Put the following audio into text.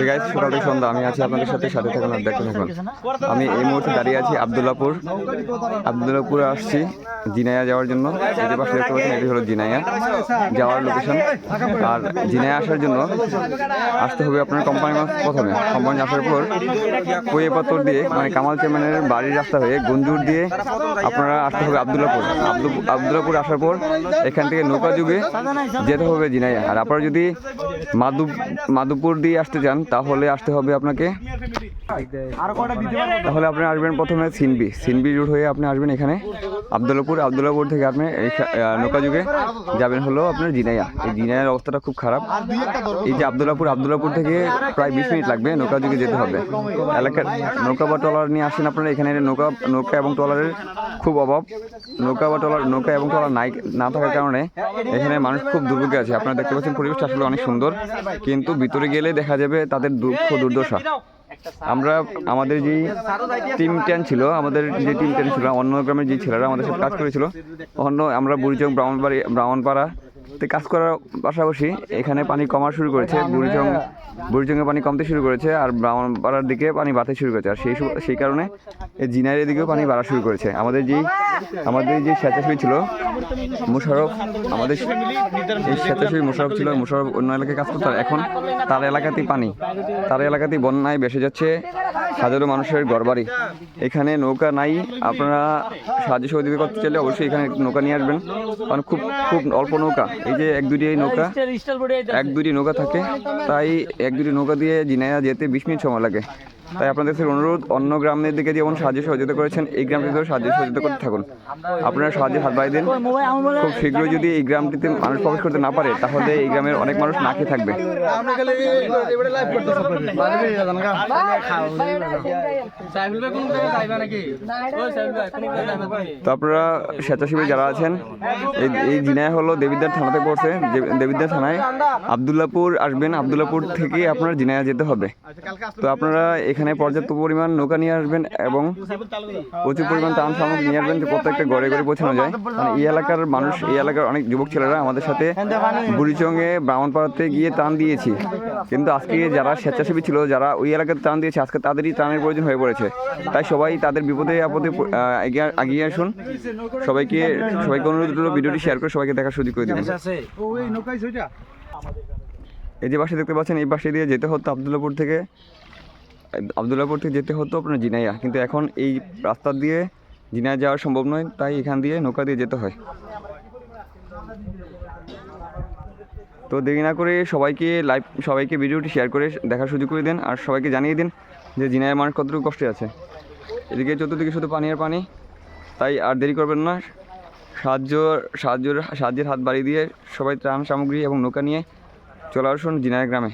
Guys, সকাল থেকে সন্ধ্যা আমি আছি আপনাদের সাথে থাকুন আর দেখতে থাকুন। আমি এই মুহূর্তে দাঁড়িয়ে আছি আবদুল্লাপুরে আসছি জিনাইয়া যাওয়ার জন্য। এই যে পাশে দেখতে পাচ্ছেন, এটি হলো জিনাইয়া যাওয়ার লোকেশন। আর জিনাইয়া আসার জন্য আসতে হবে আপনার কোম্পানিগঞ্জ। প্রথমে কোম্পানি আসার পর পয়েপাতর দিয়ে মানে কামাল চেয়ারম্যানের বাড়ির রাস্তা হয়ে গঞ্জুর দিয়ে আপনারা আসতে হবে আবদুল্লাপুর আসার পর এখান থেকে নৌকা যুগে যেতে হবে জিনাইয়া। আর আপনারা যদি মাধবপুর দিয়ে আসতে চান তাহলে আসতে হবে আপনাকে, তাহলে আপনি আসবেন প্রথমে সিনবি রুট হয়ে আপনি আসবেন এখানে আবদুল্লাপুর থেকে আপনি নৌকা যুগে যাবেন হলো আপনার জিনাইয়া। এই জিনাইয়ার অবস্থাটা খুব খারাপ। এই যে আবদুল্লাপুর থেকে প্রায় 20 মিনিট লাগবে নৌকা যুগে যেতে হবে। এলাকার নৌকা বা ট্রলার নিয়ে আসেন আপনারা এখানে। নৌকা এবং ট্রলারের খুব অভাব। নৌকা এবং ট্রলার না থাকার কারণে এখানে মানুষ খুব দুর্ভোগে আছে। আপনারা দেখতে পাচ্ছেন পরিবেশটা আসলে অনেক সুন্দর, কিন্তু ভিতরে গেলে দেখা যাবে তাদের দুঃখ দুর্দশা। আমাদের যে টিম টেন ছিল অন্য গ্রামের যে ছেলেরা আমাদের সাথে কাজ করেছিল, আমরা বুড়িচং ব্রাহ্মণপাড়া কাজ করার পাশাপাশি এখানে পানি কমা শুরু করেছে। বুড়িচংয়ে পানি কমতে শুরু করেছে আর ব্রাহ্মণপাড়ার দিকে পানি বাড়তে শুরু করেছে। আর সেই কারণে এই জিনাইয়ের দিকেও পানি বাড়া শুরু করেছে। আমাদের যে স্বেচ্ছাসেবী ছিল মোশারফ, আমাদের এই স্বেচ্ছাসেবী মোশারফ ছিল। মোশারফ অন্য এলাকায় কাজ করতো, এখন তার এলাকাতেই বন্যায় ভেসে যাচ্ছে হাজারো মানুষের ঘরবাড়ি। এখানে নৌকা নাই। আপনারা সাহায্য সহযোগিতা করতে চাইলে অবশ্যই এখানে নৌকা নিয়ে আসবেন, কারণ খুব অল্প নৌকা। এই যে এক দুটি নৌকা থাকে, তাই এক দুটি নৌকা দিয়ে জিনাইয়া যেতে 20 মিনিট সময় লাগে। তাই আপনাদের অনুরোধ, অন্য গ্রামের দিকে যেমন সাহায্য সহযোগিতা করেছেন এই গ্রামটিতেও সাহায্য সহযোগিতা করতে থাকুন। আপনারা সাহায্যের হাত বাড়িয়ে দিন। খুব শীঘ্রই যদি এই গ্রামটিতে মানুষ প্রবেশ করতে না পারে তাহলে এই গ্রামের অনেক মানুষ না খেয়ে থাকবে। তো আপনারা স্বেচ্ছাসেবী যারা আছেন, এই জিনাইয়া হলো দেবিদ্বার থানাতে পড়ছে। দেবিদ্বার থানায় আবদুল্লাপুর আসবেন, আবদুল্লাপুর থেকে আপনার জিনাইয়া যেতে হবে। তো আপনারা এখানে পর্যাপ্ত পরিমাণ নৌকা নিয়ে আসবেন এবং প্রচুর পরিমাণ ত্রাণ সামগ্রী নিয়ে আসবেন, যে প্রত্যেকটা ঘরে পৌঁছানো যায়। মানে এই এলাকার অনেক যুবক ছেলেরা আমাদের সাথে বুড়িচংয়ে ব্রাহ্মণপাড়াতে গিয়ে ত্রাণ দিয়েছি, কিন্তু আজকে যারা স্বেচ্ছাসেবী ছিল, যারা ওই এলাকাতে ত্রাণ দিয়েছে, আজকে তাদেরই ত্রাণের প্রয়োজন হয়ে পড়েছে। তাই সবাই তাদের বিপদে আপদে এগিয়ে আসুন। সবাইকে অনুরোধ হলো ভিডিওটি শেয়ার করে সবাইকে দেখার সুযোগ করে দিন। এই যে বাসে দেখতে পাচ্ছেন, এই বাসে দিয়ে যেতে হতো আবদুল্লাপুর থেকে যেতে হতো আপনার জিনাইয়া, কিন্তু এখন এই রাস্তা দিয়ে জিনাইয়া যাওয়া সম্ভব নয়, তাই এখান দিয়ে নৌকা দিয়ে যেতে হয়। তো দেরি না করে সবাইকে ভিডিওটি শেয়ার করে দেখার সুযোগ করে দেন, আর সবাইকে জানিয়ে দিন যে জিনাইয়ার মানুষ কতটুকু কষ্টে আছে। এদিকে চতুর্দিকে শুধু পানি আর পানি, তাই আর দেরি করবেন না। সাহায্যের হাত বাড়িয়ে দিয়ে সবাই ত্রাণ সামগ্রী এবং নৌকা নিয়ে চলে আসুন জিনাইয়া গ্রামে।